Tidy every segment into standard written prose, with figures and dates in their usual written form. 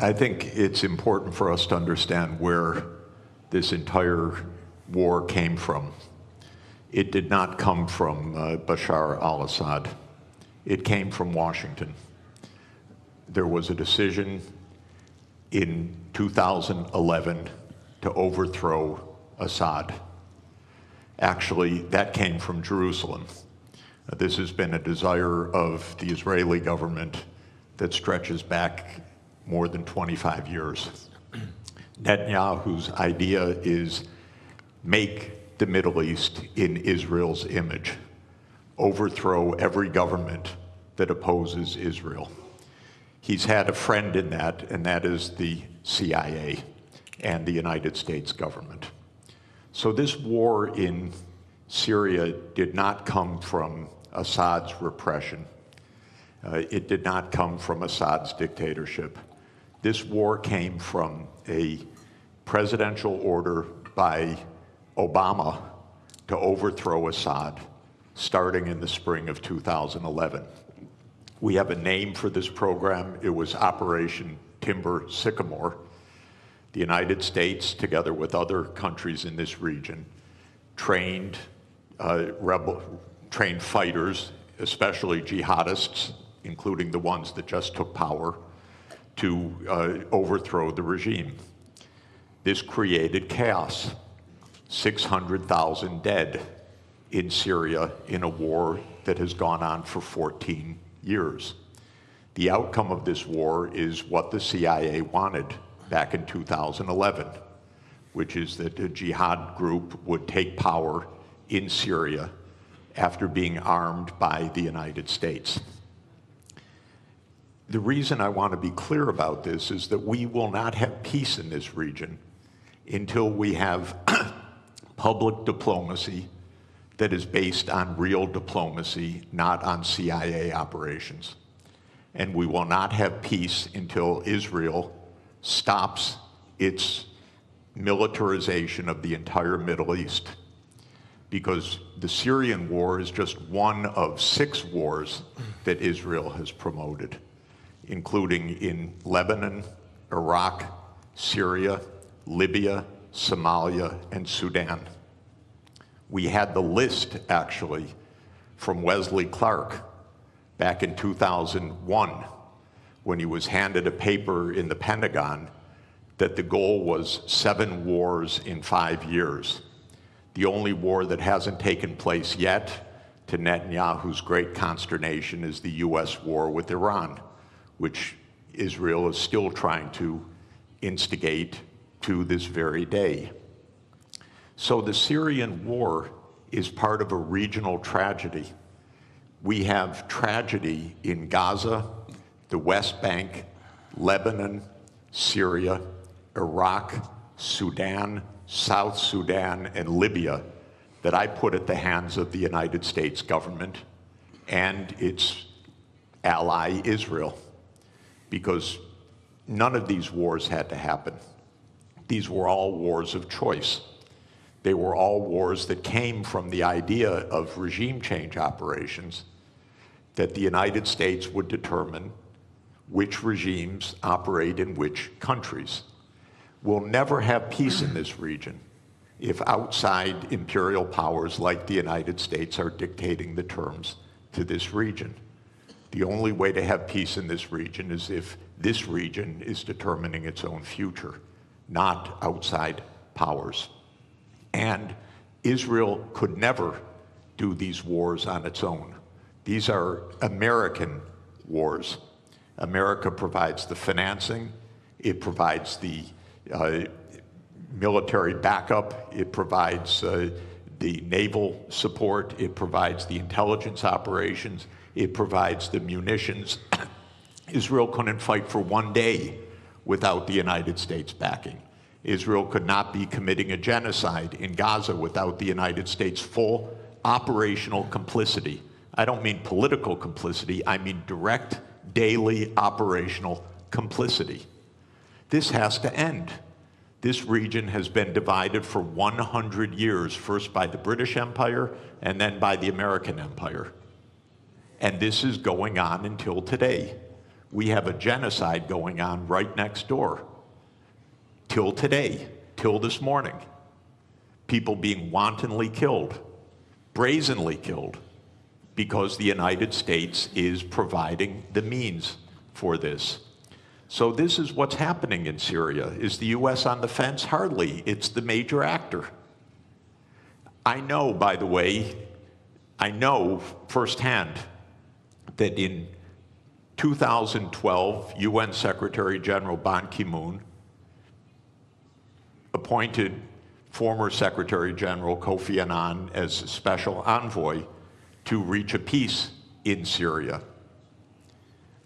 I think it's important for us to understand where this entire war came from. It did not come from Bashar al-Assad. It came from Washington. There was a decision in 2011 to overthrow Assad. Actually, that came from Jerusalem. This has been a desire of the Israeli government that stretches back more than 25 years. Netanyahu's idea is make the Middle East in Israel's image, overthrow every government that opposes Israel. He's had a friend in that, and that is the CIA and the United States government. So this war in Syria did not come from Assad's repression. It did not come from Assad's dictatorship. This war came from a presidential order by Obama to overthrow Assad, starting in the spring of 2011. We have a name for this program. It was Operation Timber Sycamore. The United States, together with other countries in this region, trained fighters, especially jihadists, including the ones that just took power, to overthrow the regime. This created chaos. 600,000 dead in Syria in a war that has gone on for 14 years. The outcome of this war is what the CIA wanted back in 2011, which is that a jihad group would take power in Syria after being armed by the United States. The reason I want to be clear about this is that we will not have peace in this region until we have public diplomacy that is based on real diplomacy, not on CIA operations. And we will not have peace until Israel stops its militarization of the entire Middle East. Because the Syrian war is just one of 6 wars that Israel has promoted, including in Lebanon, Iraq, Syria, Libya, Somalia, and Sudan. We had the list, actually, from Wesley Clark back in 2001, when he was handed a paper in the Pentagon that the goal was 7 wars in 5 years. The only war that hasn't taken place yet, to Netanyahu's great consternation, is the US war with Iran, which Israel is still trying to instigate to this very day. So the Syrian war is part of a regional tragedy. We have tragedy in Gaza, the West Bank, Lebanon, Syria, Iraq, Sudan, South Sudan, and Libya that I put at the hands of the United States government and its ally Israel, because none of these wars had to happen. These were all wars of choice. They were all wars that came from the idea of regime change operations, that the United States would determine which regimes operate in which countries. We'll never have peace in this region if outside imperial powers like the United States are dictating the terms to this region. The only way to have peace in this region is if this region is determining its own future, not outside powers. And Israel could never do these wars on its own. These are American wars. America provides the financing, it provides the military backup, it provides the naval support, it provides the intelligence operations, it provides the munitions. Israel couldn't fight for 1 day without the United States backing. Israel could not be committing a genocide in Gaza without the United States' full operational complicity. I don't mean political complicity, I mean direct, daily operational complicity. This has to end. This region has been divided for 100 years, first by the British Empire and then by the American Empire. And this is going on until today. We have a genocide going on right next door. Till today, till this morning. People being wantonly killed, brazenly killed, because the United States is providing the means for this. So this is what's happening in Syria. Is the US on the fence? Hardly. It's the major actor. I know, by the way, I know firsthand that in 2012, UN Secretary General Ban Ki-moon appointed former Secretary General Kofi Annan as a special envoy to reach a peace in Syria.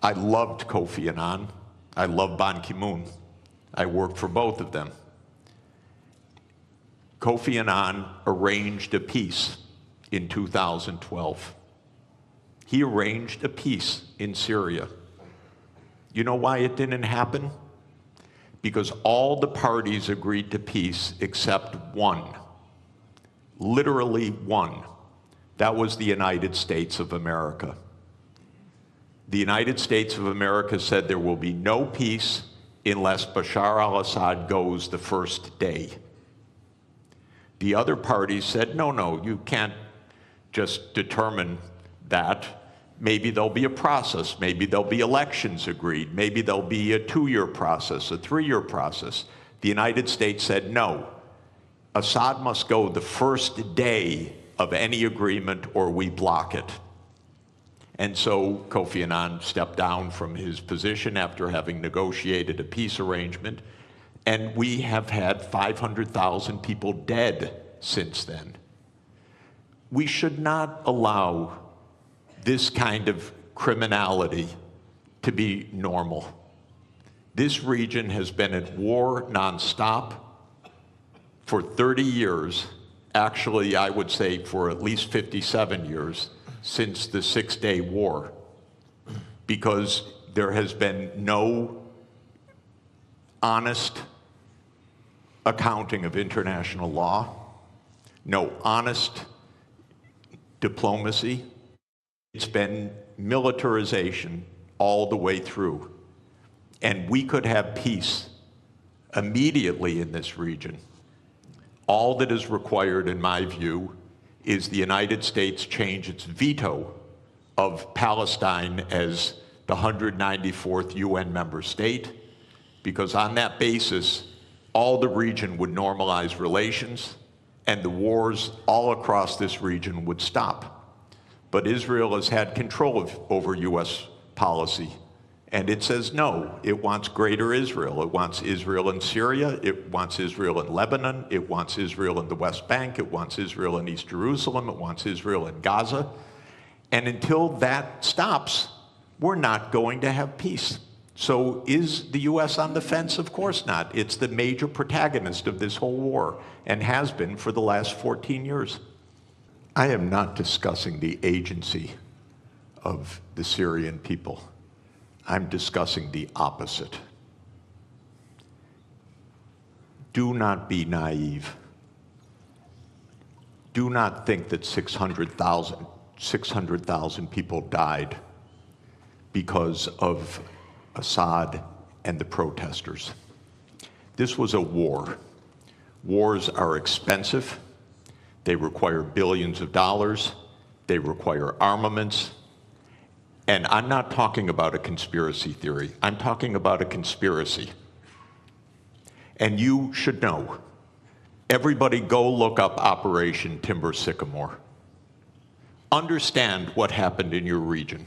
I loved Kofi Annan. I love Ban Ki-moon. I worked for both of them. Kofi Annan arranged a peace in 2012. He arranged a peace in Syria. You know why it didn't happen? Because all the parties agreed to peace except one. Literally one. That was the United States of America. The United States of America said there will be no peace unless Bashar al-Assad goes the first day. The other parties said, no, you can't just determine that. Maybe there'll be a process, maybe there'll be elections agreed, maybe there'll be a 2-year process, a 3-year process. The United States said no. Assad must go the first day of any agreement or we block it. And so Kofi Annan stepped down from his position after having negotiated a peace arrangement, and we have had 500,000 people dead since then. We should not allow this kind of criminality to be normal. This region has been at war nonstop for 30 years. Actually, I would say for at least 57 years since the Six-Day War, because there has been no honest accounting of international law, no honest diplomacy. It's been militarization all the way through. And we could have peace immediately in this region. All that is required, in my view, is the United States change its veto of Palestine as the 194th UN member state, because on that basis, all the region would normalize relations and the wars all across this region would stop. But Israel has had control over US policy, and it says no. It wants greater Israel. It wants Israel in Syria. It wants Israel in Lebanon. It wants Israel in the West Bank. It wants Israel in East Jerusalem. It wants Israel in Gaza. And until that stops, we're not going to have peace. So is the US on the fence? Of course not. It's the major protagonist of this whole war and has been for the last 14 years. I am not discussing the agency of the Syrian people. I'm discussing the opposite. Do not be naive. Do not think that 600,000 people died because of Assad and the protesters. This was a war. Wars are expensive. They require billions of dollars. They require armaments. And I'm not talking about a conspiracy theory. I'm talking about a conspiracy. And you should know. Everybody go look up Operation Timber Sycamore. Understand what happened in your region.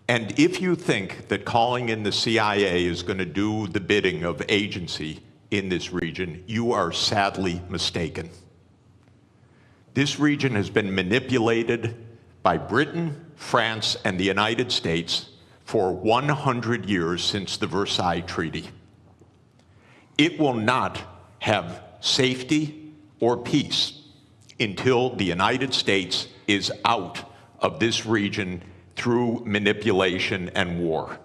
And if you think that calling in the CIA is going to do the bidding of agency in this region, you are sadly mistaken. This region has been manipulated by Britain, France, and the United States for 100 years since the Versailles Treaty. It will not have safety or peace until the United States is out of this region through manipulation and war.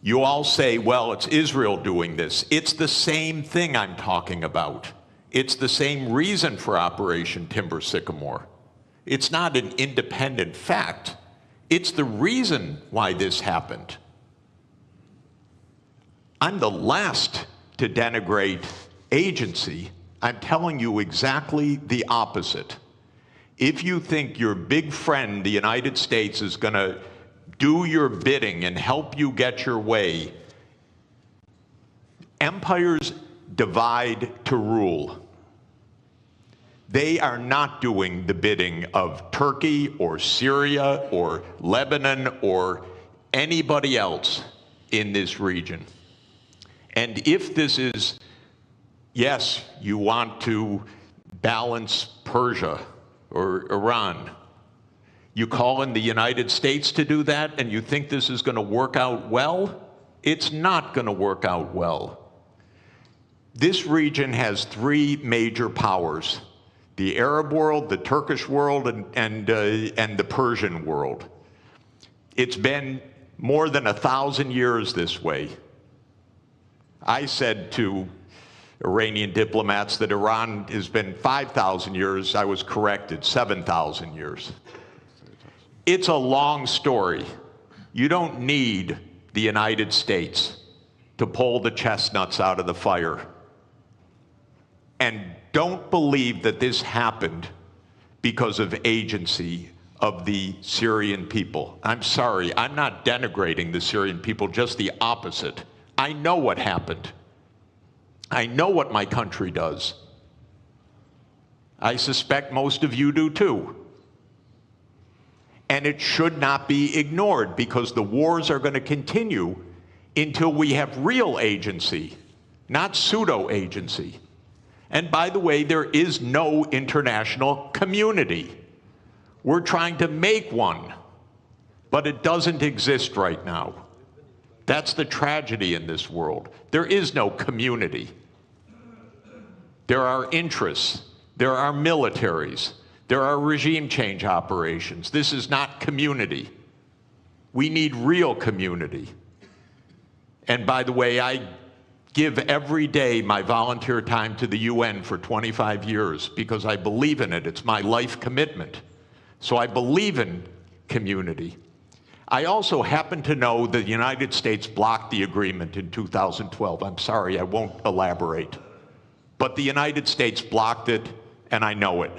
You all say, well, it's Israel doing this. It's the same thing I'm talking about. It's the same reason for Operation Timber Sycamore. It's not an independent fact. It's the reason why this happened. I'm the last to denigrate agency. I'm telling you exactly the opposite. If you think your big friend, the United States, is going to do your bidding and help you get your way, empires divide to rule. They are not doing the bidding of Turkey or Syria or Lebanon or anybody else in this region. And if this is, yes, you want to balance Persia or Iran, you call in the United States to do that, and you think this is going to work out well? It's not going to work out well. This region has three major powers: the Arab world, the Turkish world, and the Persian world. It's been more than 1,000 years this way. I said to Iranian diplomats that Iran has been 5,000 years. I was corrected, 7,000 years. It's a long story. You don't need the United States to pull the chestnuts out of the fire. And don't believe that this happened because of agency of the Syrian people. I'm sorry, I'm not denigrating the Syrian people, just the opposite. I know what happened. I know what my country does. I suspect most of you do too. And it should not be ignored, because the wars are going to continue until we have real agency, not pseudo-agency. And by the way, there is no international community. We're trying to make one, but it doesn't exist right now. That's the tragedy in this world. There is no community. There are interests. There are militaries. There are regime change operations. This is not community. We need real community. And by the way, I give every day my volunteer time to the UN for 25 years because I believe in it. It's my life commitment. So I believe in community. I also happen to know that the United States blocked the agreement in 2012. I'm sorry, I won't elaborate. But the United States blocked it, and I know it.